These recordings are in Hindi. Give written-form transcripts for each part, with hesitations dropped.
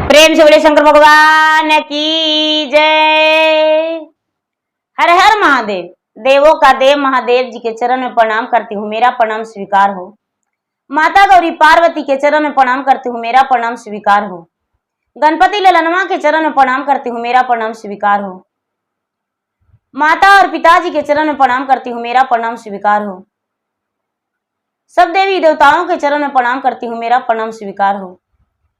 प्रेम से बोले शंकर भगवान की जय। हर हर महादेव। देवों का देव महादेव जी के चरण में प्रणाम करती हूँ, मेरा प्रणाम स्वीकार हो। माता गौरी पार्वती के चरण में प्रणाम करती हूँ, मेरा प्रणाम स्वीकार हो। गणपति ललनमा के चरण में प्रणाम करती हूँ, मेरा प्रणाम स्वीकार हो। माता और पिताजी के चरण में प्रणाम करती हूँ, मेरा प्रणाम स्वीकार हो। सब देवी देवताओं के चरण में प्रणाम करती हूँ, मेरा प्रणाम स्वीकार हो।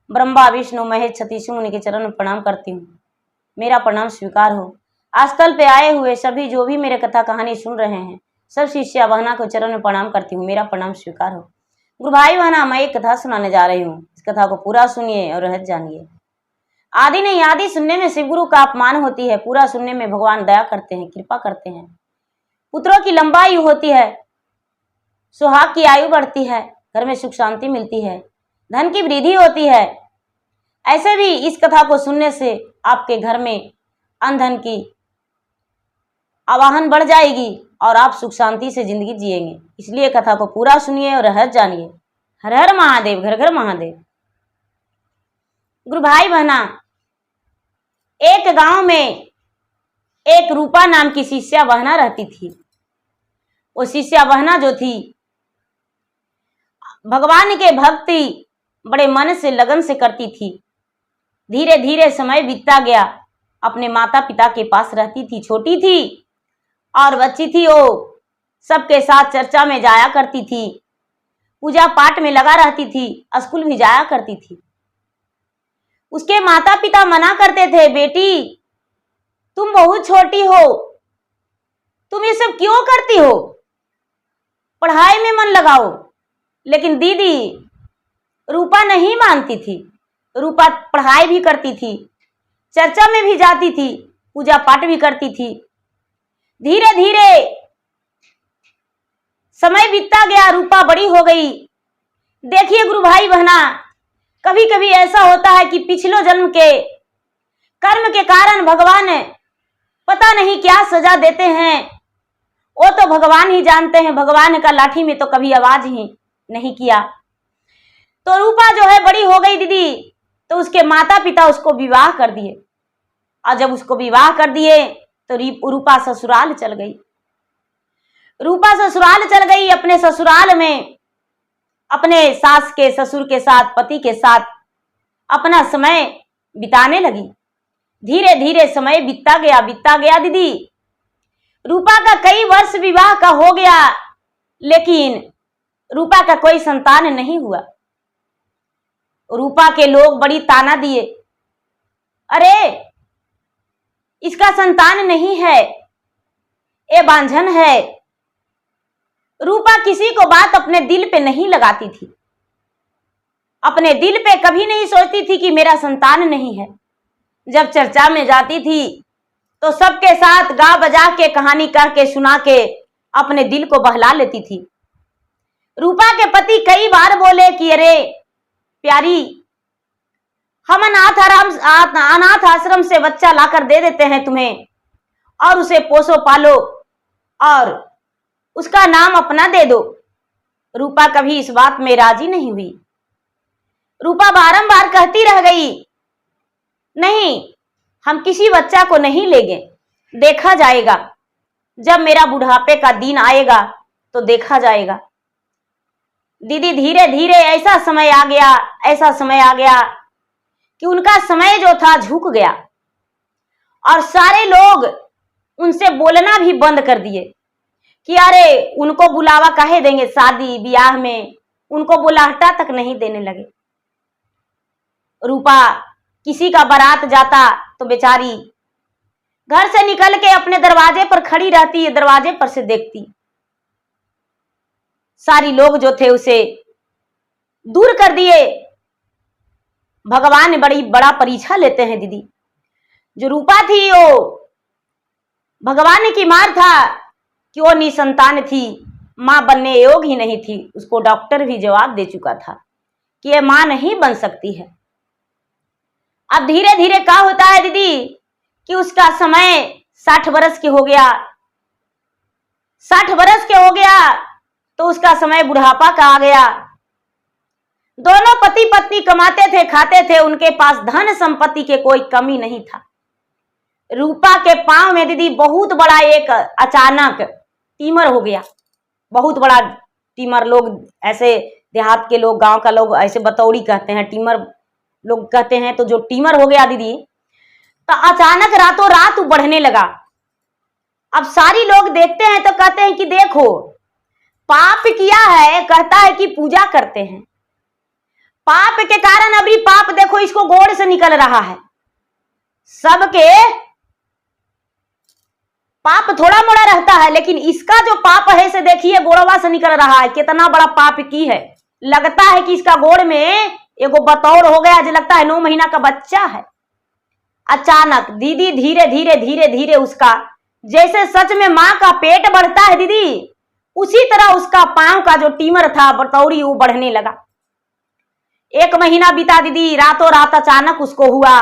ब्रह्मा विष्णु महेश सतीश मुनि के चरण में प्रणाम करती हूँ, मेरा प्रणाम स्वीकार हो। आजकल पे आए हुए सभी जो भी मेरे कथा कहानी सुन रहे हैं, सब शिष्या बहना को चरण में प्रणाम करती हूँ, मेरा प्रणाम स्वीकार हो। गुरु भाई बहना, मैं एक कथा सुनाने जा रही हूँ, इस कथा को पूरा सुनिए और रहस्य जानिए। आदि नहीं आदि सुनने में शिव गुरु का अपमान होती है, पूरा सुनने में भगवान दया करते हैं, कृपा करते हैं। पुत्रों की लंबा आयु होती है, सुहाग की आयु बढ़ती है, घर में सुख शांति मिलती है, धन की वृद्धि होती है। ऐसे भी इस कथा को सुनने से आपके घर में अनधन की आवाहन बढ़ जाएगी और आप सुख शांति से जिंदगी जिएंगे। इसलिए कथा को पूरा सुनिए और रहस्य जानिए। हर हर महादेव, घर घर महादेव। गुरु भाई बहना, एक गांव में एक रूपा नाम की शिष्या बहना रहती थी। वो शिष्या बहना जो थी, भगवान के भक्ति बड़े मन से लगन से करती थी। धीरे धीरे समय बीतता गया। अपने माता पिता के पास रहती थी, छोटी थी और बच्ची थी। वो सबके साथ चर्चा में जाया करती थी, पूजा पाठ में लगा रहती थी, स्कूल भी जाया करती थी। उसके माता पिता मना करते थे, बेटी तुम बहुत छोटी हो, तुम ये सब क्यों करती हो, पढ़ाई में मन लगाओ। लेकिन दीदी रूपा नहीं मानती थी। रूपा पढ़ाई भी करती थी, चर्चा में भी जाती थी, पूजा पाठ भी करती थी। धीरे धीरे समय बीतता गया, रूपा बड़ी हो गई। देखिए गुरु भाई बहना, कभी कभी ऐसा होता है कि पिछले जन्म के कर्म के कारण भगवान पता नहीं क्या सजा देते हैं, वो तो भगवान ही जानते हैं। भगवान का लाठी में तो कभी आवाज ही नहीं किया। तो रूपा जो है बड़ी हो गई दीदी, तो उसके माता पिता उसको विवाह कर दिए। और जब उसको विवाह कर दिए तो रूपा ससुराल चल गई। रूपा ससुराल चल गई। अपने ससुराल में अपने सास के ससुर के साथ, पति के साथ अपना समय बिताने लगी। धीरे धीरे समय बीतता गया दीदी। रूपा का कई वर्ष विवाह का हो गया, लेकिन रूपा का कोई संतान नहीं हुआ। रूपा के लोग बड़ी ताना दिए, अरे इसका संतान नहीं है, ये बांझन है। रूपा किसी को बात अपने दिल पे नहीं लगाती थी, अपने दिल पे कभी नहीं सोचती थी कि मेरा संतान नहीं है। जब चर्चा में जाती थी तो सबके साथ गा बजा के, कहानी कह के, सुना के अपने दिल को बहला लेती थी। रूपा के पति कई बार बोले कि अरे प्यारी, हम अनाथ आश्रम से बच्चा लाकर दे देते हैं तुम्हें और उसे पोसो पालो और उसका नाम अपना दे दो। रूपा कभी इस बात में राजी नहीं हुई। रूपा बारंबार कहती रह गई, नहीं, हम किसी बच्चा को नहीं लेंगे, देखा जाएगा, जब मेरा बुढ़ापे का दिन आएगा तो देखा जाएगा। दीदी धीरे धीरे ऐसा समय आ गया कि उनका समय जो था झुक गया और सारे लोग उनसे बोलना भी बंद कर दिए कि अरे उनको बुलावा काहे देंगे, शादी ब्याह में उनको बुलाहटा तक नहीं देने लगे। रूपा किसी का बारात जाता तो बेचारी घर से निकल के अपने दरवाजे पर खड़ी रहती, दरवाजे पर से देखती। सारी लोग जो थे उसे दूर कर दिए। भगवान बड़ा परीक्षा लेते हैं दीदी। जो रूपा थी वो भगवान की मार था कि वो निसंतान थी, मां बनने योग्य ही नहीं थी। उसको डॉक्टर भी जवाब दे चुका था कि ये मां नहीं बन सकती है। अब धीरे धीरे क्या होता है दीदी कि उसका समय 60 बरस के हो गया। 60 बरस के हो गया तो उसका समय बुढ़ापा का आ गया। दोनों पति पत्नी कमाते थे, खाते थे, उनके पास धन संपत्ति के कोई कमी नहीं था। रूपा के पांव में दीदी बहुत बड़ा एक अचानक टीमर हो गया, बहुत बड़ा टीमर। लोग ऐसे देहात के लोग, गांव का लोग ऐसे बतौड़ी कहते हैं, टीमर लोग कहते हैं। तो जो टीमर हो गया दीदी, तो अचानक रातों रात बढ़ने लगा। अब सारी लोग देखते हैं तो कहते हैं कि देखो पाप किया है, कहता है कि पूजा करते हैं, पाप के कारण अभी पाप देखो इसको गोड़ से निकल रहा है। सबके पाप थोड़ा मोड़ा रहता है, लेकिन इसका जो पाप है से देखिए गोड़वा से निकल रहा है। कितना बड़ा पाप की है। लगता है कि इसका गोड़ में एगो बतौर हो गया, जो लगता है 9 महीना का बच्चा है। अचानक दीदी धीरे धीरे धीरे धीरे उसका, जैसे सच में माँ का पेट बढ़ता है दीदी, उसी तरह उसका पांव का जो टीमर था, बतौड़ी, वो बढ़ने लगा। 1 महीना बीता दीदी, रातों रात अचानक उसको हुआ।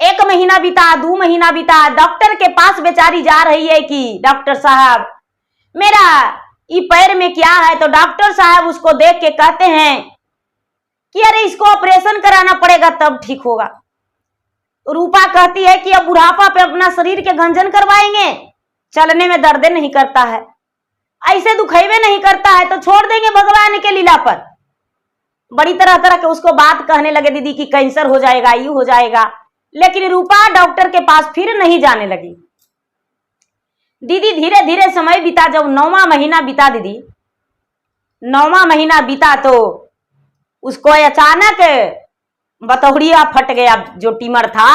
1 महीना बीता, 2 महीना बीता। डॉक्टर के पास बेचारी जा रही है कि डॉक्टर साहब मेरा ये पैर में क्या है। तो डॉक्टर साहब उसको देख के कहते हैं कि अरे इसको ऑपरेशन कराना पड़ेगा तब ठीक होगा। रूपा कहती है कि अब बुढ़ापा पे अपना शरीर के गंजन करवाएंगे, चलने में दर्द नहीं करता है, ऐसे दुखेबे नहीं करता है, तो छोड़ देंगे भगवान के लीला पर। बड़ी तरह तरह के उसको बात कहने लगे दीदी कि कैंसर हो जाएगा, यू हो जाएगा। लेकिन रूपा डॉक्टर के पास फिर नहीं जाने लगी। दीदी धीरे धीरे समय बीता। जब 9वां महीना बीता दीदी, 9वां महीना बीता तो उसको अचानक बतौड़िया फट गया। जो टीमर था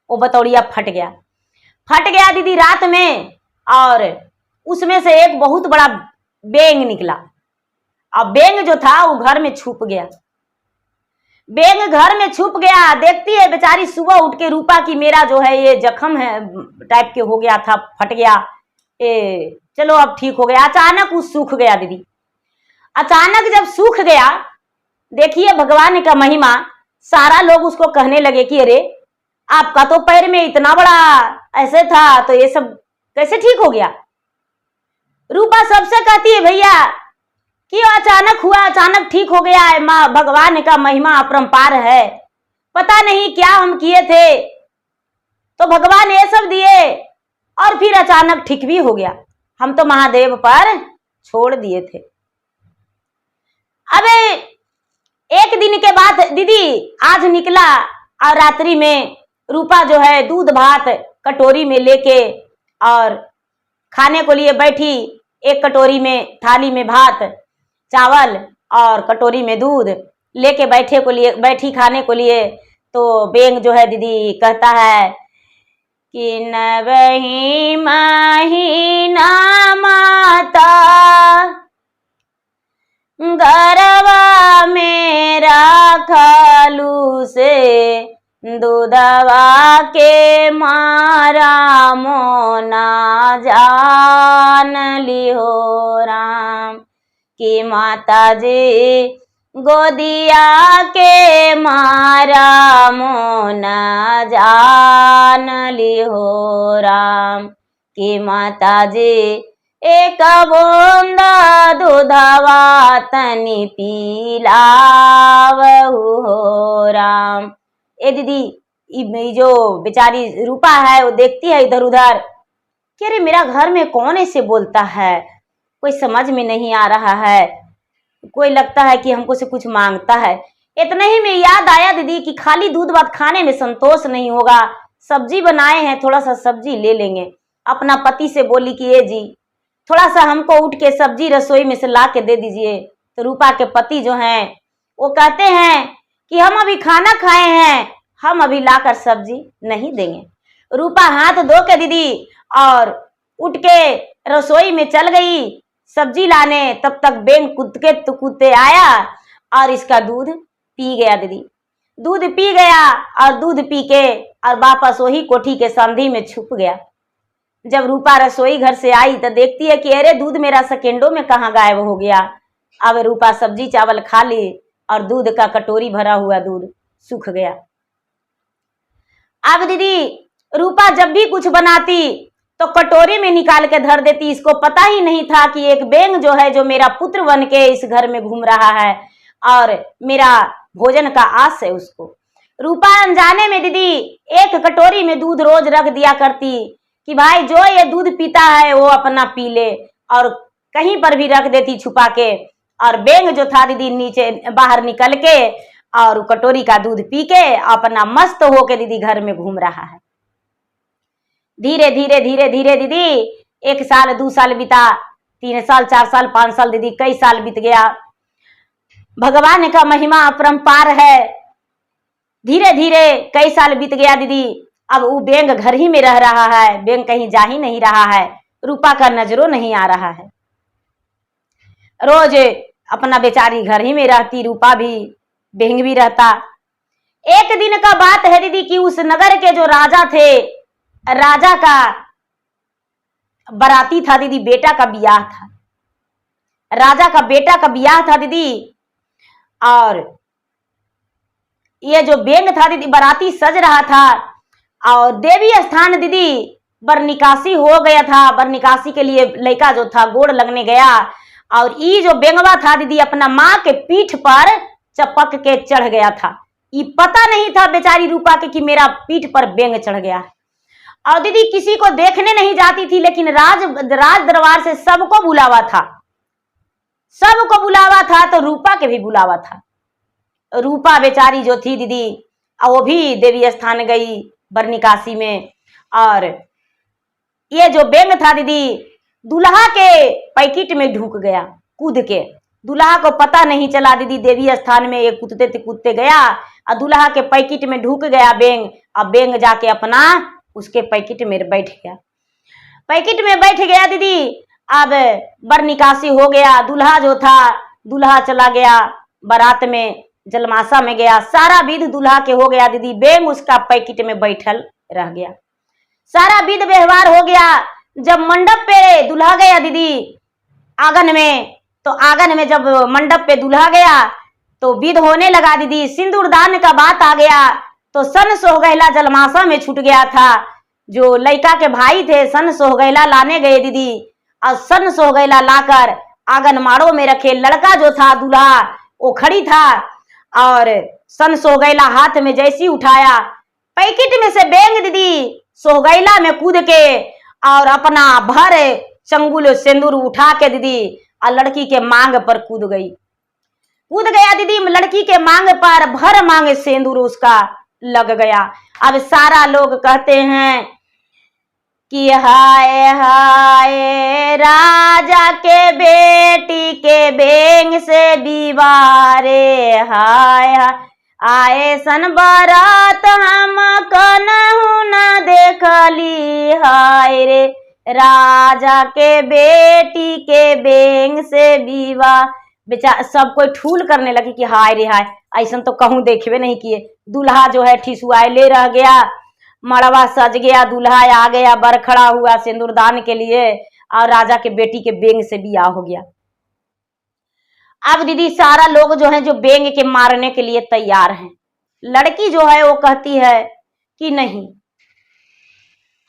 वो बतौड़िया फट गया दीदी रात में, और उसमें से एक बहुत बड़ा बेंग निकला। अब बेंग जो था वो घर में छुप गया। बेंग घर में छुप गया। देखती है बेचारी सुबह उठ के रूपा की मेरा जो है ये जख्म है टाइप के हो गया था, फट गया, चलो अब ठीक हो गया। अचानक वो सूख गया दीदी। अचानक जब सूख गया, देखिए भगवान का महिमा, सारा लोग उसको कहने लगे कि अरे आपका तो पैर में इतना बड़ा ऐसे था, तो ये सब कैसे ठीक हो गया। रूपा सबसे कहती है भैया कि अचानक हुआ, अचानक ठीक हो गया है। माँ भगवान का महिमा अपरंपार है, पता नहीं क्या हम किए थे तो भगवान ये सब दिए और फिर अचानक ठीक भी हो गया। हम तो महादेव पर छोड़ दिए थे। अबे 1 दिन के बाद दीदी आज निकला, और रात्रि में रूपा जो है दूध भात कटोरी में लेके और खाने को लिए बैठी। 1 कटोरी में, थाली में भात चावल और कटोरी में दूध लेके बैठी खाने को लिए। तो बेंग जो है दीदी कहता है कि नवही महीना माता गरवा मेरा खालू से दूधवा के मारा मोना जान लिहो राम कि माता जी गोदिया के मारा मोना जान लिहो राम कि माता जी एक बूंद दूधवा तनी पिलावहु हो राम। ए दीदी जो बेचारी रूपा है वो देखती है इधर उधर कि अरे मेरा घर में कौन ऐसे बोलता है, कोई समझ में नहीं आ रहा है, कोई लगता है कि हमको से कुछ मांगता है। इतने ही में याद आया दीदी कि खाली दूध भात खाने में संतोष नहीं होगा, सब्जी बनाए हैं, थोड़ा सा सब्जी ले लेंगे। अपना पति से बोली कि ये जी थोड़ा सा हमको उठ के सब्जी रसोई में से ला के दे दीजिए। तो रूपा के पति जो हैं वो कहते हैं कि हम अभी खाना खाए हैं, हम अभी लाकर सब्जी नहीं देंगे। रूपा हाथ धो के दीदी और उठ के रसोई में चल गई सब्जी लाने। तब तक बेंग कूदते आया और इसका दूध पी गया दीदी। दूध पी गया और दूध पी के और वापस वही कोठी के संधि में छुप गया। जब रूपा रसोई घर से आई तो देखती है कि अरे दूध मेरा सेकेंडों में कहाँ गायब हो गया। अब रूपा सब्जी चावल खा ली और दूध का कटोरी भरा हुआ दूध सूख गया। अब दीदी रूपा जब भी कुछ बनाती तो कटोरी में निकाल के धर देती। इसको पता ही नहीं था कि एक बेंग जो है जो मेरा पुत्र बन के इस घर में घूम रहा है और मेरा भोजन का आस है उसको। रूपा अनजाने में दीदी एक कटोरी में दूध रोज रख दिया करती कि भाई जो ये दूध पीता है वो अपना पी ले, और कहीं पर भी रख देती छुपा के। और बेंग जो था दीदी नीचे बाहर निकल के और कटोरी का दूध पी के अपना मस्त होके दीदी घर में घूम रहा है। धीरे धीरे धीरे धीरे दीदी 1 साल 2 साल बीता, 3 साल 4 साल 5 साल दीदी कई साल बीत गया। भगवान का महिमा अपरंपार है। धीरे धीरे कई साल बीत गया दीदी। अब वो बेंग घर ही में रह रहा है, बेंग कहीं जा ही नहीं रहा है, रूपा का नजरों नहीं आ रहा है। रोज अपना बेचारी घर ही में रहती, रूपा भी बेंग भी रहता। एक दिन का बात है दीदी कि उस नगर के जो राजा थे, राजा का बराती था दीदी, बेटा का ब्याह था, राजा का बेटा का ब्याह था दीदी। और ये जो बेंग था दीदी बराती सज रहा था और देवी स्थान दीदी बरनिकासी हो गया था। बरनिकासी के लिए लड़का जो था गोड़ लगने गया और ये जो बेंगवा था दीदी अपना माँ के पीठ पर चपक के चढ़ गया था। ये पता नहीं था बेचारी रूपा के कि मेरा पीठ पर बेंग चढ़ गया है। और दीदी किसी को देखने नहीं जाती थी, लेकिन राज दरबार से सबको बुलावा था, सबको बुलावा था, तो रूपा के भी बुलावा था। रूपा बेचारी जो थी दीदी वो भी देवी स्थान गई बरनिकासी में। और ये जो बेंग था दीदी दूल्हा के पैकेट में ढूक गया कूद के। दूल्हा को पता नहीं चला दीदी, देवी स्थान में ये कूदते कूदते गया और दूल्हा के पैकेट में ढूक गया बेंग। अब बेंग जाके अपना उसके पैकेट में बैठ गया, पैकेट में बैठ गया दीदी। अब बरनिकासी हो गया, दूल्हा जो था दूल्हा चला गया बारात में, जलमासा में गया, सारा विध दूल्हा के हो गया दीदी। बेंग उसका पैकेट में बैठल रह गया, सारा विध व्यवहार हो गया। जब मंडप पे दूल्हा गया दीदी आंगन में, तो आंगन में जब मंडप पे दूल्हा गया तो विध होने लगा दीदी। सिंदूरदान का बात आ गया तो सन सोहगैला जलमासा में छूट गया था। जो लड़का के भाई थे सन सोहगैला लाने गए दीदी, और सन सोहगैला लाकर आंगन माड़ो में रखे। लड़का जो था दूल्हा वो खड़ी था और सन सोहगैला हाथ में जैसी उठाया, पैकेट में से बेंग दीदी सोहगैला में कूद के और अपना भर चंगुल सिंदूर उठा के दीदी और लड़की के मांग पर कूद गया दीदी। लड़की के मांग पर भर मांग सिंदूर उसका लग गया। अब सारा लोग कहते हैं कि हाय हाय राजा के बेटी के बेंग से विवाह रे, हाय हाय आए सन बारात हम कनहु न देखली, हाय रे राजा के बेटी के बेंग से विवाह। बेचारा सब कोई ठूल करने लगे कि हाय रे हाय, ऐसा तो कहूँ देखबे नहीं किए। दूल्हा जो है ठिसुआए ले रह गया, मड़वा सज गया, दूल्हा आ गया, बर खड़ा हुआ सिंदूरदान के लिए और राजा के बेटी के बेंग से बियाह हो गया। अब दीदी सारा लोग जो है जो बेंग के मारने के लिए तैयार हैं। लड़की जो है वो कहती है कि नहीं,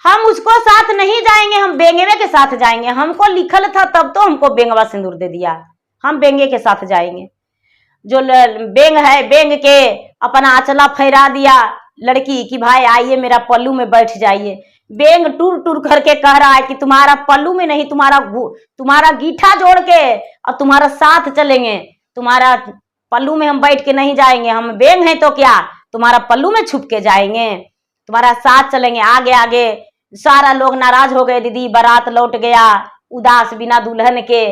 हम उसको साथ नहीं जाएंगे, हम बेंगवे के साथ जाएंगे। हमको लिखल था तब तो हमको बेंगवा सिंदूर दे दिया, हम बेंगे के साथ जाएंगे। जो बेंग है बेंग के अपना आंचला फैरा दिया लड़की कि भाई आइए मेरा पल्लू में बैठ जाइए। बेंग टूर टूर करके कह रहा है कि तुम्हारा पल्लू में नहीं, तुम्हारा गीठा जोड़ के और तुम्हारा साथ चलेंगे, तुम्हारा पल्लू में हम बैठ के नहीं जाएंगे। हम बेंग हैं तो क्या तुम्हारा पल्लू में छुप के जाएंगे, तुम्हारा साथ चलेंगे। आगे आगे सारा लोग नाराज हो गए दीदी। बारात लौट गया उदास बिना दुल्हन के।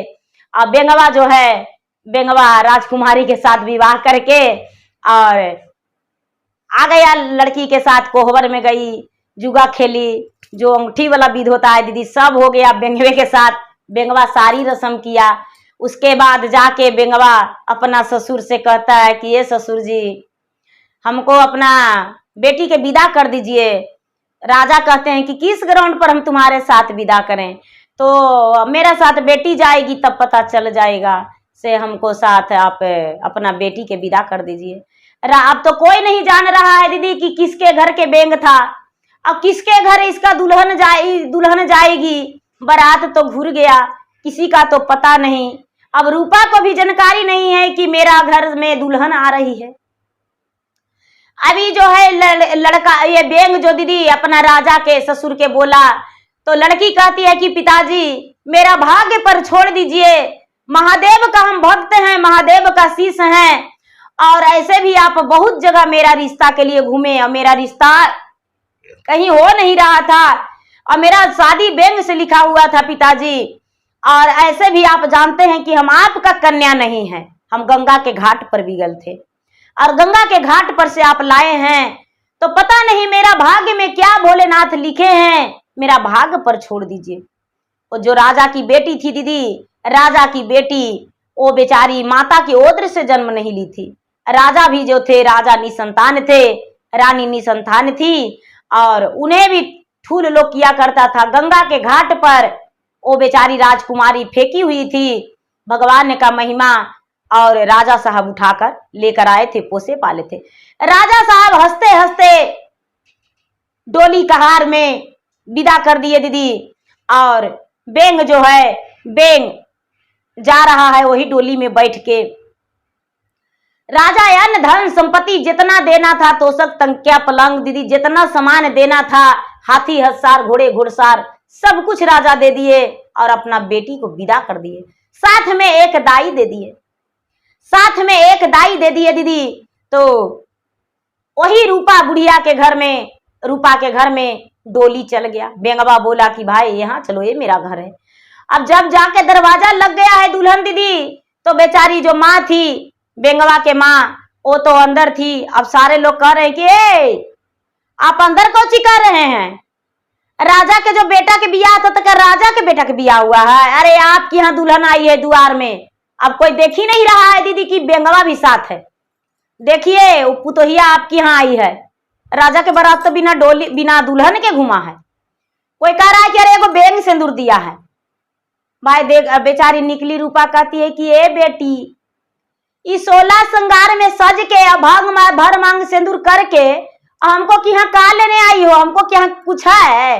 अब बेंगवा जो है बेंगवा राजकुमारी के साथ विवाह करके और आ गया लड़की के साथ कोहबर में गई, जुगा खेली, जो अंगूठी वाला विध होता है दीदी सब हो गया बेंगवे के साथ। बेंगवा सारी रस्म किया। उसके बाद जाके बेंगवा अपना ससुर से कहता है कि ये ससुर जी हमको अपना बेटी के विदा कर दीजिए। राजा कहते हैं कि किस ग्राउंड पर हम तुम्हारे साथ विदा करें? तो मेरा साथ बेटी जाएगी तब पता चल जाएगा, से हमको साथ आप अपना बेटी के विदा कर दीजिए। अब तो कोई नहीं जान रहा है दीदी कि किसके घर के बेंग था, अब किसके घर इसका दुल्हन जाएगी। बारात तो घूर गया, किसी का तो पता नहीं। अब रूपा को भी जानकारी नहीं है कि मेरा घर में दुल्हन आ रही है। अभी जो है लड़का, ये बेंग जो दीदी अपना राजा के ससुर के बोला, तो लड़की कहती है कि पिताजी मेरा भाग्य पर छोड़ दीजिए, महादेव का हम भक्त हैं, महादेव का शिष्य हैं, और ऐसे भी आप बहुत जगह मेरा रिश्ता के लिए घूमे और मेरा रिश्ता कहीं हो नहीं रहा था, और मेरा शादी बेंग से लिखा हुआ था पिताजी, और ऐसे भी आप जानते हैं कि हम आपका कन्या नहीं है, हम गंगा के घाट पर बिगल थे और गंगा के घाट पर से आप लाए हैं, तो पता नहीं मेरा भाग्य में क्या भोलेनाथ लिखे हैं, मेरा भाग्य पर छोड़ दीजिए। और जो राजा की बेटी थी दीदी, राजा की बेटी, वो बेचारी माता की ओद्र से जन्म नहीं ली थी। राजा भी जो थे, राजा निसंतान थे, रानी निसंतान थी, और उन्हें भी ठूल लोग किया करता था। गंगा के घाट पर वो बेचारी राजकुमारी फेंकी हुई थी, भगवान का महिमा, और राजा साहब उठाकर लेकर आए थे, पोसे पाले थे। राजा साहब हंसते हंसते डोली कहार में विदा कर दिए दीदी, और बेंग जो है, बेंग जा रहा है वही डोली में बैठ के। राजा अन्न धन संपत्ति जितना देना था, तोशक तंकिया पलंग दीदी, जितना सामान देना था, हाथी हथियार घोड़े घुड़सार सब कुछ राजा दे दिए, और अपना बेटी को विदा कर दिए। साथ में एक दाई दे दिए, साथ में एक दाई दे दिए दीदी। तो वही रूपा बुढ़िया के घर में, रूपा के घर में डोली चल गया। बेंगवा बोला कि भाई यहाँ चलो, ये मेरा घर है। अब जब जाके दरवाजा लग गया है दुल्हन दीदी, तो बेचारी जो माँ थी, बेंगवा के माँ, वो तो अंदर थी। अब सारे लोग कह रहे हैं कि आप अंदर कौची कर रहे हैं, राजा के जो बेटा के बियाह था, तो क्या राजा के बेटा के बियाह हुआ है? अरे आपकी यहाँ दुल्हन आई है द्वार में, अब कोई देख ही नहीं रहा है दीदी कि बेंगवा भी साथ है। देखिए वो पुतोहिया आपकी यहाँ आई है, राजा के बारात तो बिना डोली बिना दुल्हन के घुमा है। कोई कह रहा है कि अरे एगो बेंग सिंदूर दिया है। भाई देख, बेचारी निकली रूपा कहती है कि ए बेटी, इस 16 श्रृंगार में सज के भर मांग सिंदूर करके हमको कि यहाँ का लेने आई हो, हमको क्या पूछा है?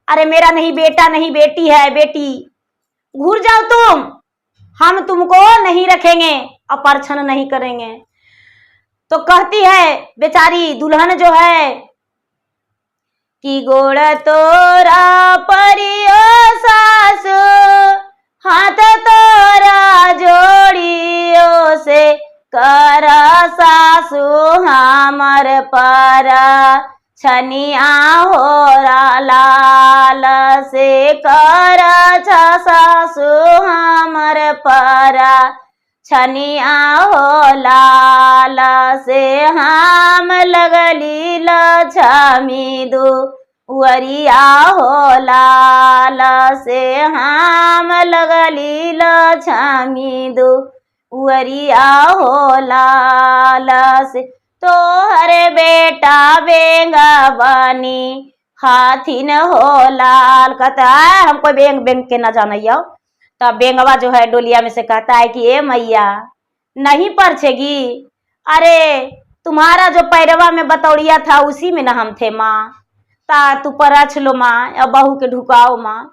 अरे मेरा नहीं बेटा नहीं बेटी है, बेटी घूर जाओ तुम, हम तुमको नहीं रखेंगे, अपरछन नहीं करेंगे। तो कहती है बेचारी दुल्हन जो है कि गोड़ तोरा परियो सासु, हाथ तोरा जोड़ियो से, कर सासु हमर पर छनिया हो लाल से, कर सासु हमर पर छनिया हो लाल से, हम लगली लक्ष्मी दुअरिया हो लाल से, हम लगली लक्ष्मी दुअरिया हो लाल से, तोहर बेटा बेंग बनी हाथिन हो लाल। कहता है हमको बेंग बेंग के न जानियो। तब बेंगवा जो है डोलिया में से कहता है कि ए मैया नहीं परछेगी, अरे तुम्हारा जो पैरवा में बतौड़िया था उसी में न हम थे माँ, ता तू परछ लो माँ, अब बहू के ढुकाओ माँ।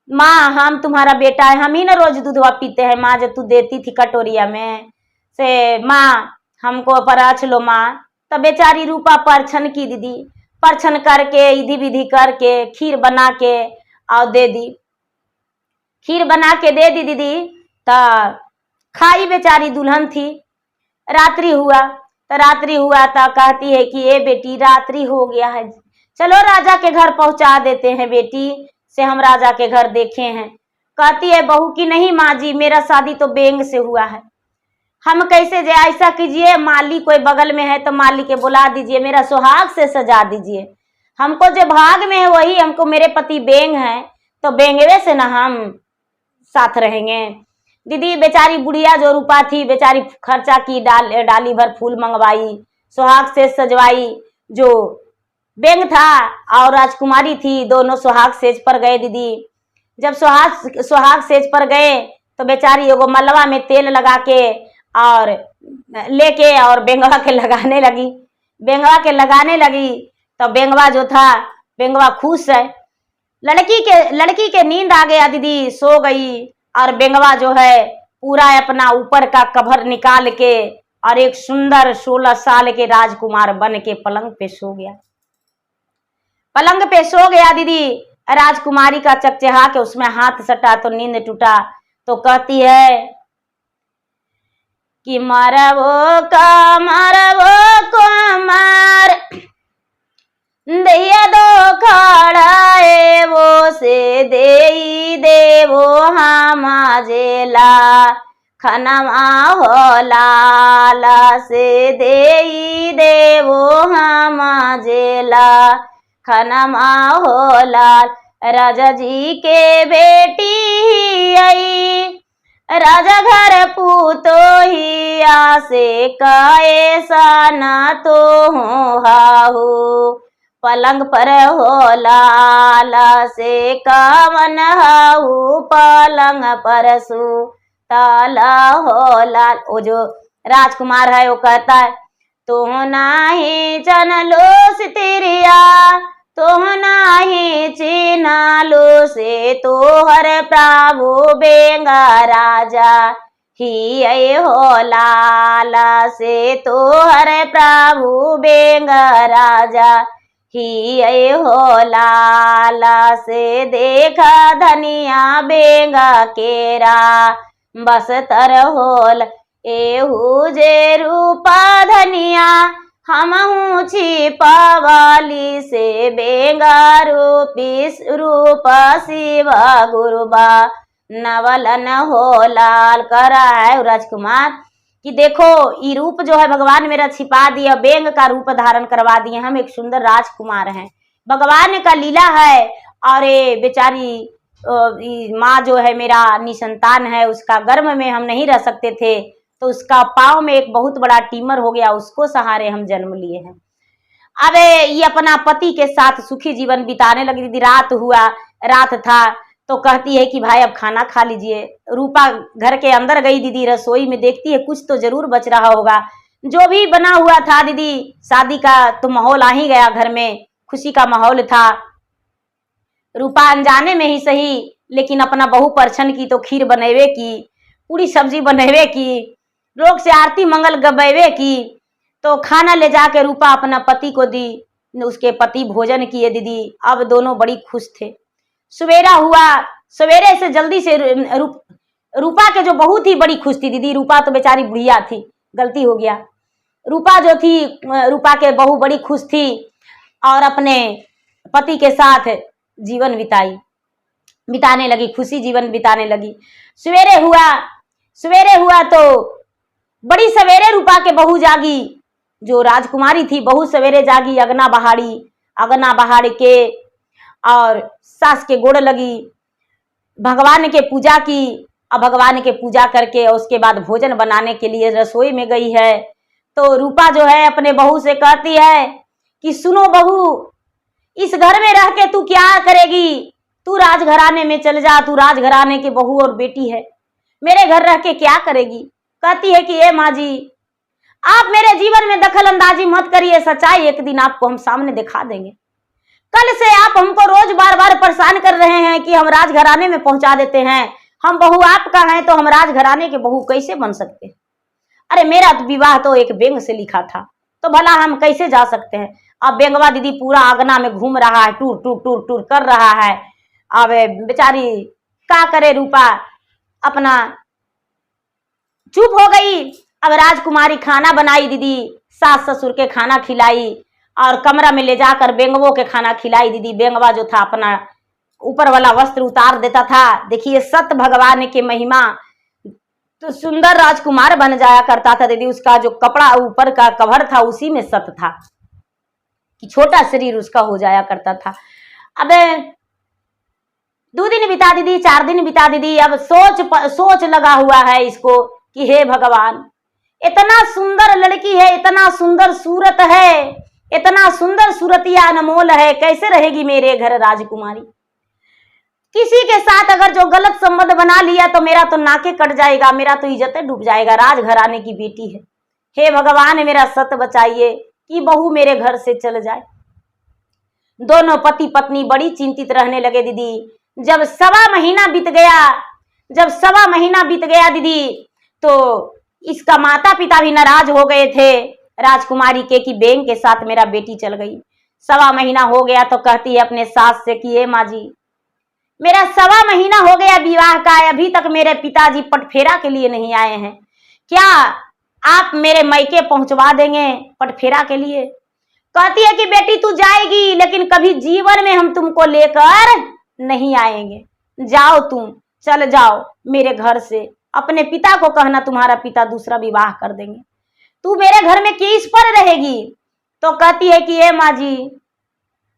माँ हम तुम्हारा बेटा है, हम ही ना रोज दूधवा पीते हैं माँ, जो तू देती थी कटोरिया में से, माँ हमको परछ लो माँ। तब बेचारी रूपा परछन की दीदी, परछन करके इधि विधि करके खीर बना के और दे दी, खीर बना के दे दी दीदी। तो खाई बेचारी दुल्हन थी। रात्रि हुआ तो कहती है कि ए बेटी रात्रि हो गया है, चलो राजा के घर पहुंचा देते हैं बेटी से, हम राजा के घर देखे हैं। कहती है बहू की नहीं माँ जी, मेरा शादी तो बेंग से हुआ है, हम कैसे जाए? ऐसा कीजिए माली कोई बगल में है तो माली के बुला दीजिए, मेरा सुहाग से सजा दीजिए, हमको जो भाग में है वही, हमको मेरे पति बेंग है तो बेंगवे से ना हम साथ रहेंगे। दीदी बेचारी बुढ़िया जो रूपा थी बेचारी खर्चा की, डाली भर फूल मंगवाई, सुहाग से सजवाई। जो बेंग था और राजकुमारी थी दोनों सुहाग सेज पर गए दीदी। जब सुहाग सेज पर गए तो बेचारी एगो मलवा में तेल लगा के और लेके और बेंगवा के लगाने लगी। बेंगवा के लगाने लगी तो बेंगवा जो था, बेंगवा खुश है। लड़की के नींद आ गया दीदी, सो गई और बेंगवा जो है पूरा अपना ऊपर का कवर निकाल के और एक सुंदर 16 साल के राजकुमार बन के पलंग पे सो गया। पलंग पे सो गया दीदी। राजकुमारी का चकचहा के उसमें हाथ सटा तो नींद टूटा। तो कहती है कि मारवो को मार दैया दो खड़ाए वो से देवो हमा जेला खनमा हो लाला से देवो हमा जेला खनमा हो लाल। राजा जी के बेटी आई राजा घर पूतो ही आसे कैसा ना तो हो हाहू पलंग पर हो लाला से कवन हाहू पलंग पर सु ताला हो लाल। वो जो राजकुमार है वो कहता है तो नाही जनलो सितिरिया तो नाही चिनालो से तोहर प्रभु बेंगा राजा ही हो लाला से तोहर प्रभु बेंगा राजा ही हो लाला से देखा धनिया बेंगा केरा बस्तर होल एहू जे रूपा धनिया हमहू छिपावाली से बेंगा रूप शिव गुरुबा नवलन हो लाल। कर रहा है राजकुमार कि देखो ये रूप जो है भगवान मेरा छिपा दिया, बेंग का रूप धारण करवा दिए, हम एक सुंदर राजकुमार हैं, भगवान का लीला है। और ये बेचारी माँ जो है मेरा निसंतान है, उसका गर्भ में हम नहीं रह सकते थे तो उसका पाँव में एक बहुत बड़ा टीमर हो गया, उसको सहारे हम जन्म लिए हैं। अब ये अपना पति के साथ सुखी जीवन बिताने लगी दीदी। रात था तो कहती है कि भाई अब खाना खा लीजिए। रूपा घर के अंदर गई दीदी, रसोई में देखती है कुछ तो जरूर बच रहा होगा। जो भी बना हुआ था दीदी, शादी का तो माहौल आ ही गया, घर में खुशी का माहौल था। रूपा अनजाने में ही सही लेकिन अपना बहू परछन की तो खीर बनेवे की, पूरी सब्जी बनेवे की, लोग से आरती मंगल गबेवे की। तो खाना ले जाके रूपा अपना पति को दी, उसके पति भोजन किए दीदी। अब दोनों बड़ी खुश थे। सवेरा हुआ, सवेरे से जल्दी से रूपा के जो बहुत ही बड़ी खुश थी दीदी। रूपा तो बेचारी बुढ़िया थी, गलती हो गया। रूपा जो थी, रूपा के बहू बड़ी खुश थी और अपने पति के साथ जीवन बिताने लगी, खुशी जीवन बिताने लगी। सवेरे हुआ तो बड़ी सवेरे रूपा के बहू जागी, जो राजकुमारी थी बहू सवेरे जागी, अगना बहाड़ी के और सास के गोड़ लगी, भगवान के पूजा की। अब भगवान के पूजा करके और उसके बाद भोजन बनाने के लिए रसोई में गई है। तो रूपा जो है अपने बहू से कहती है कि सुनो बहू, इस घर में रह के तू क्या करेगी, तू राजघराने में चल जा, तू राजघराने की बहू और बेटी है, मेरे घर रह के क्या करेगी। कहती है कि ए माँ जी, आप मेरे जीवन में दखल अंदाजी मत करिए, सच्चाई एक दिन आपको हम सामने दिखा देंगे। कल से आप हमको रोज बार बार परेशान कर रहे हैं कि हम राजघराने में पहुंचा देते हैं, हम बहू आपका हैं तो हम राजघराने के बहू कैसे बन सकते हैं। अरे मेरा तो विवाह तो एक बेंग से लिखा था, तो भला हम कैसे जा सकते हैं। अब बेंगवा दीदी पूरा आंगना में घूम रहा है, टूर टूर टूर टूर कर रहा है। अब बेचारी क्या करे, रूपा अपना चुप हो गई। अब राजकुमारी खाना बनाई दीदी, सास ससुर के खाना खिलाई और कमरा में ले जाकर बेंगवों के खाना खिलाई दीदी। बेंगवा जो था अपना ऊपर वाला वस्त्र उतार देता था। देखिए सत्य भगवान के महिमा, तो सुंदर राजकुमार बन जाया करता था दीदी। उसका जो कपड़ा ऊपर का कवर था उसी में सत्य था कि छोटा शरीर उसका हो जाया करता था। अब 2 दिन बिता दीदी, 4 दिन बिता दीदी। अब सोच लगा हुआ है इसको कि हे भगवान, इतना सुंदर लड़की है, इतना सुंदर सूरत है, इतना सुंदर सूरतिया अनमोल है, कैसे रहेगी मेरे घर राजकुमारी। किसी के साथ अगर जो गलत संबंध बना लिया तो मेरा तो नाके कट जाएगा, मेरा तो इज्जतें डूब जाएगा, राजघराने की बेटी है। हे भगवान मेरा सत बचाइए कि बहू मेरे घर से चल जाए। दोनों पति पत्नी बड़ी चिंतित रहने लगे दीदी। जब 1.25 महीना बीत गया, जब 1.25 महीना बीत गया दीदी, तो इसका माता पिता भी नाराज हो गए थे राजकुमारी के कि बेंग के साथ मेरा बेटी चल गई। 1.25 महीना हो गया तो कहती है अपने सास से कि ए माँ जी, मेरा 1.25 महीना हो गया विवाह का, अभी तक मेरे पिताजी पटफेरा के लिए नहीं आए हैं, क्या आप मेरे मायके पहुंचवा देंगे पटफेरा के लिए? कहती है कि बेटी तू जाएगी, लेकिन कभी जीवन में हम तुमको लेकर नहीं आएंगे, जाओ तुम, चल जाओ मेरे घर से, अपने पिता को कहना तुम्हारा पिता दूसरा विवाह कर देंगे, तू मेरे घर में किस पर रहेगी? तो कहती है कि ए माँ जी,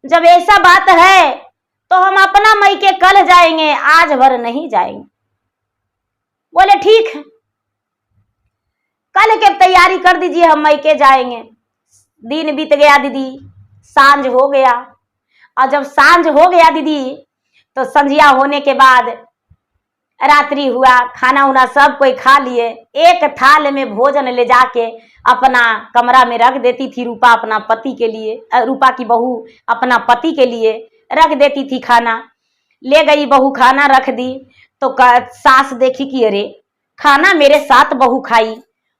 जब ऐसा बात है तो हम अपना मायके कल जाएंगे, आज भर नहीं जाएंगे। बोले ठीक है, कल के तैयारी कर दीजिए, हम मायके जाएंगे। दिन बीत गया दीदी, सांझ हो गया, और जब सांझ हो गया दीदी तो संझिया होने के बाद रात्रि हुआ, खाना उना सब कोई खा लिए। एक थाल में भोजन ले जाके अपना कमरा में रख देती थी रूपा अपना पति के लिए, रूपा की बहू अपना पति के लिए रख देती थी खाना। ले गई बहू, खाना रख दी तो सास देखी कि अरे खाना मेरे साथ बहू खाई,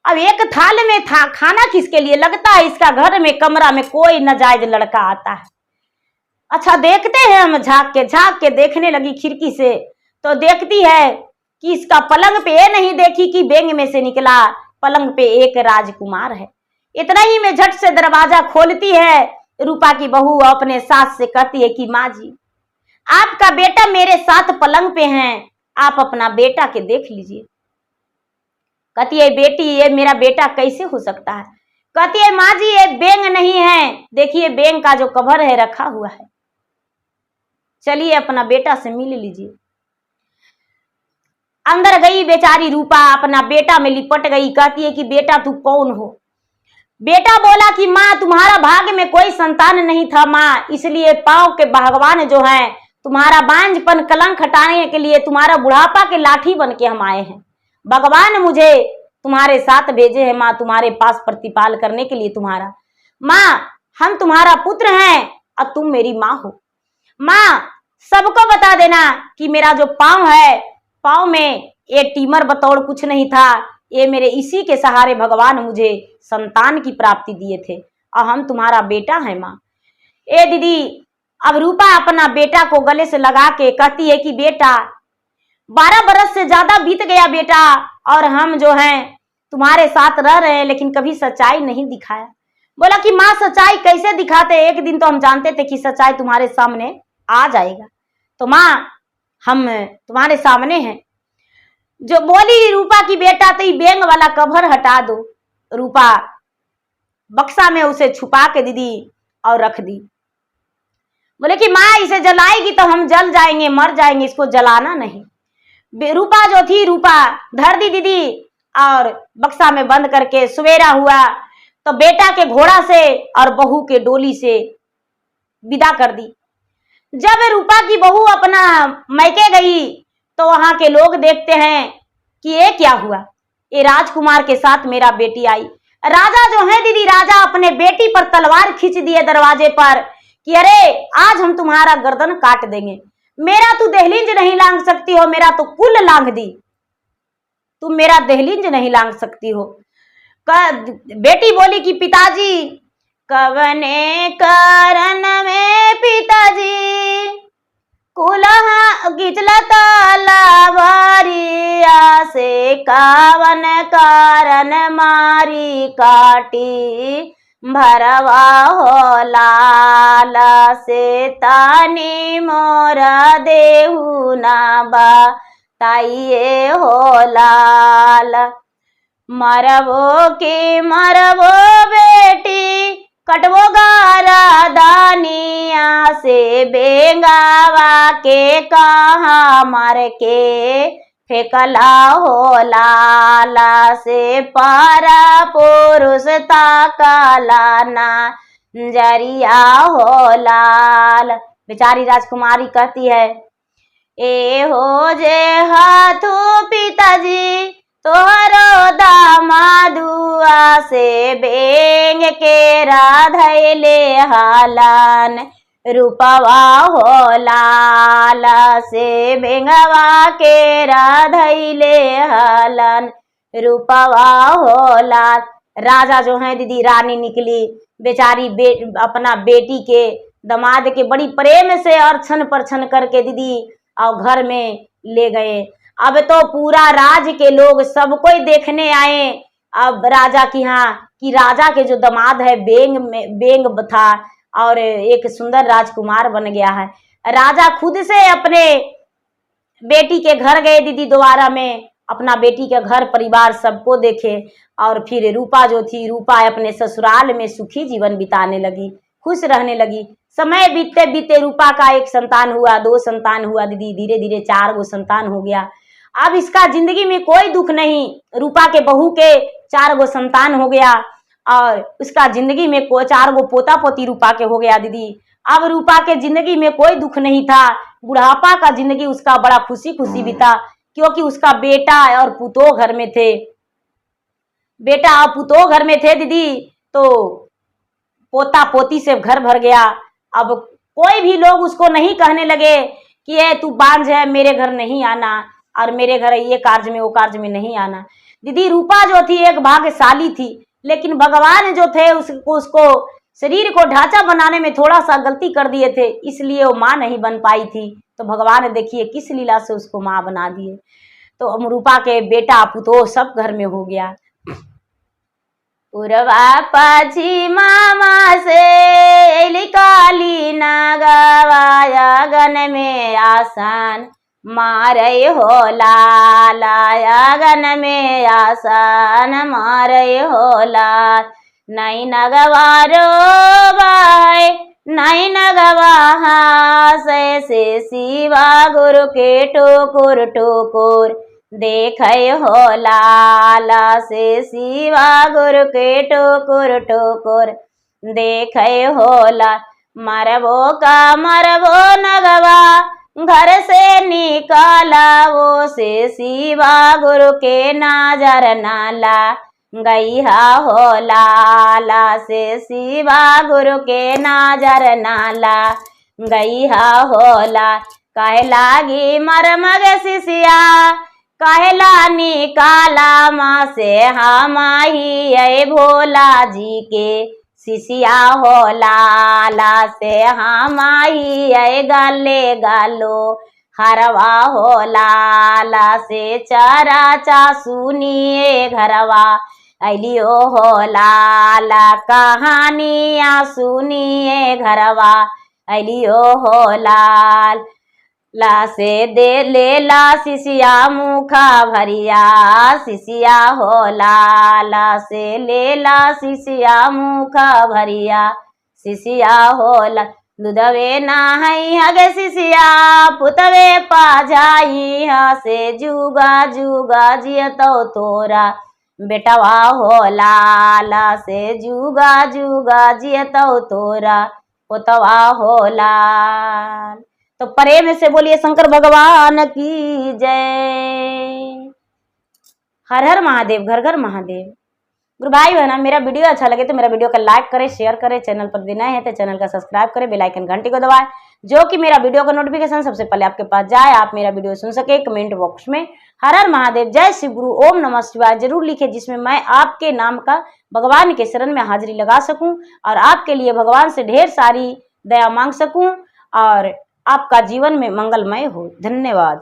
अब एक थाल में था खाना किसके लिए? लगता है इसका घर में कमरा में कोई नाजायज लड़का आता है। अच्छा देखते हैं, हम झांक के देखने लगी खिड़की से, तो देखती है कि इसका पलंग पे ये नहीं देखी कि बेंग में से निकला, पलंग पे एक राजकुमार है। इतना ही में झट से दरवाजा खोलती है रूपा की बहू, अपने सास से कहती है कि माँ जी, आपका बेटा मेरे साथ पलंग पे हैं, आप अपना बेटा के देख लीजिए। कहती है बेटी, ये मेरा बेटा कैसे हो सकता है? कहती है माँ जी, ये बेंग नहीं है, देखिए बेंग का जो कवर है रखा हुआ है, चलिए अपना बेटा से मिल लीजिए। अंदर गई बेचारी रूपा, अपना बेटा में लिपट गई, कहती है कि बेटा तू कौन हो? बेटा बोला कि माँ तुम्हारा भाग्य में कोई संतान नहीं था माँ, इसलिए पांव के भगवान जो हैं तुम्हारा बांझपन कलंक हटाने के लिए, तुम्हारा बुढ़ापा के लाठी बन के हम आए हैं। भगवान मुझे तुम्हारे साथ भेजे हैं माँ, तुम्हारे पास प्रतिपाल करने के लिए तुम्हारा। माँ हम तुम्हारा पुत्र हैं और तुम मेरी माँ हो। माँ सबको बता देना कि मेरा जो पाँव है, पाँव में ये टीमर बतौड़ कुछ नहीं था, ये मेरे इसी के सहारे भगवान मुझे संतान की प्राप्ति दिए थे, और हम तुम्हारा बेटा है माँ। ए दीदी, अब रूपा अपना बेटा को गले से लगा के कहती है कि बेटा 12 बरस से ज्यादा बीत गया बेटा, और हम जो हैं तुम्हारे साथ रह रहे हैं, लेकिन कभी सच्चाई नहीं दिखाया। बोला कि माँ सच्चाई कैसे दिखाते, एक दिन तो हम जानते थे कि सच्चाई तुम्हारे सामने आ जाएगा, तो माँ हम तुम्हारे सामने हैं। जो बोली रूपा की बेटा, तो ये बेंग वाला कवर हटा दो। रूपा बक्सा में उसे छुपा के दीदी और रख दी। बोले कि माँ इसे जलाएगी तो हम जल जाएंगे, मर जाएंगे, इसको जलाना नहीं। रूपा जो थी, रूपा धर दी दीदी और बक्सा में बंद करके सवेरा हुआ तो बेटा के घोड़ा से और बहू के डोली से विदा कर दी। जब रूपा की बहू अपना मैके गई तो वहां के लोग देखते हैं कि ये क्या हुआ, ये राजकुमार के साथ मेरा बेटी आई। राजा जो है दीदी, राजा अपने बेटी पर तलवार खींच दिए दरवाजे पर कि अरे आज हम तुम्हारा गर्दन काट देंगे, मेरा तू दहलीज नहीं लांग सकती हो, मेरा तो कुल लांग दी, तुम मेरा दहलीज नहीं लांग सकती हो। बेटी बोली कि पिताजी कवने कारण में पिताजी कुलहा गिचलता लावारिया से, कावन कारण मारी काटी भरवा हो लाल से, तानी मोरा देहु ना बताइए हो लाल। मरबो के मरबो बेटी, कटबो गारा दानिया से, बेंगावा के कहाँ मार के फेंकला हो लाला से, पारा पुरुष ताकाला ना जरिया हो लाल। बेचारी राजकुमारी कहती है ए हो जे हाथू पिताजी तोहरो दामादुआ से, बेंग के राधैले हालान रूपवा हो लाल से बेंगवा के राधैले हलन, रूपवा हो लाल। राजा जो है दीदी, रानी निकली बेचारी अपना बेटी के दामाद के बड़ी प्रेम से अर्चन परछन करके दीदी और घर में ले गए। अब तो पूरा राज के लोग सब कोई देखने आए अब राजा की, यहाँ कि राजा के जो दामाद है बेंग था और एक सुंदर राजकुमार बन गया है। राजा खुद से अपने बेटी के घर गए दीदी, दोबारा में अपना बेटी के घर परिवार सबको देखे और फिर रूपा जो थी, रूपा अपने ससुराल में सुखी जीवन बिताने लगी, खुश रहने लगी। समय बीतते बीतते रूपा का एक संतान हुआ, 2 संतान हुआ दीदी, धीरे धीरे 4 गो संतान हो गया। अब इसका जिंदगी में कोई दुख नहीं, रूपा के बहू के 4 गो संतान हो गया और उसका जिंदगी में 4 गो पोता पोती रूपा के हो गया दीदी। अब रूपा के जिंदगी में कोई दुख नहीं था, बुढ़ापा का जिंदगी उसका बड़ा खुशी खुशी बीता, क्योंकि उसका बेटा और पुतोह घर में थे। बेटा और पुतोह घर में थे दीदी, तो पोता पोती से घर भर गया। अब कोई भी लोग उसको नहीं कहने लगे कि ये तू बांझ है, मेरे घर नहीं आना और मेरे घर ये कार्य में वो कार्य में नहीं आना। दीदी रूपा जो थी एक भाग्यशाली थी, लेकिन भगवान जो थे उसको शरीर को ढांचा बनाने में थोड़ा सा गलती कर दिए थे, इसलिए वो माँ नहीं बन पाई थी। तो भगवान देखिए किस लीला से उसको माँ बना दिए। तो रूपा के बेटा पुतोह सब घर में हो गया। पूर्वा पश्चिमा से काली नगवाया गन में आसान, मारे हो लालाया गन में आसान, मारे हो लाल। नहीं नगवारो बाय नहीं नगवा से शिवा गुरु के टोकुर टोकुर, देखे हो लाला से शिवा गुरु के टोकुर टोकुर, देखे हो लाल। मरबो का मरबो नगवा घर से निकाला, वो से शिवा गुरु के नाजर नाला, गैया हो लाला से शिवा गुरु के नाजर नाला, गैया हो ला। कहे लागी मरमग शिष्या कहला निकाला, माँ से हमाही अय भोला जी के शिष्या हो लाला से हमाही अय गाले गालो, हरवा हो लाला से चारा चा सुनिए घरवा, अलियो हो लाला कहानियाँ सुनिए घरवा, अलियो हो लाल। ला से दे ले ला शिष्या मुखा भरिया, शिष्या हो लाला से ले ला शिष्या मुखा भरिया, शिष्या हो ला। दूधवे नहाई हगे शिष्या पुतवे पा जाई, से जुगा जुगा जियतो तोरा, बेटवा हो लाला से जुगा जुगा जियतो तोरा, पुतवा हो लाल। तो प्रेम से बोलिए शंकर भगवान की जय। हर हर महादेव, घर घर महादेव। गुरु भाई बहना, मेरा वीडियो अच्छा लगे तो मेरा वीडियो को लाइक करें, शेयर करें, चैनल पर नए हैं तो चैनल का सब्सक्राइब करें, बेल आइकन घंटी को दबाएं, जो कि मेरा वीडियो का नोटिफिकेशन सबसे पहले आपके पास जाए, आप मेरा वीडियो सुन सके। कमेंट बॉक्स में हर हर महादेव, जय शिव गुरु, ओम नमः शिवाय जरूर लिखे, जिसमें मैं आपके नाम का भगवान के शरण में हाजिरी लगा सकूं और आपके लिए भगवान से ढेर सारी दया मांग सकूं और आपका जीवन में मंगलमय हो। धन्यवाद।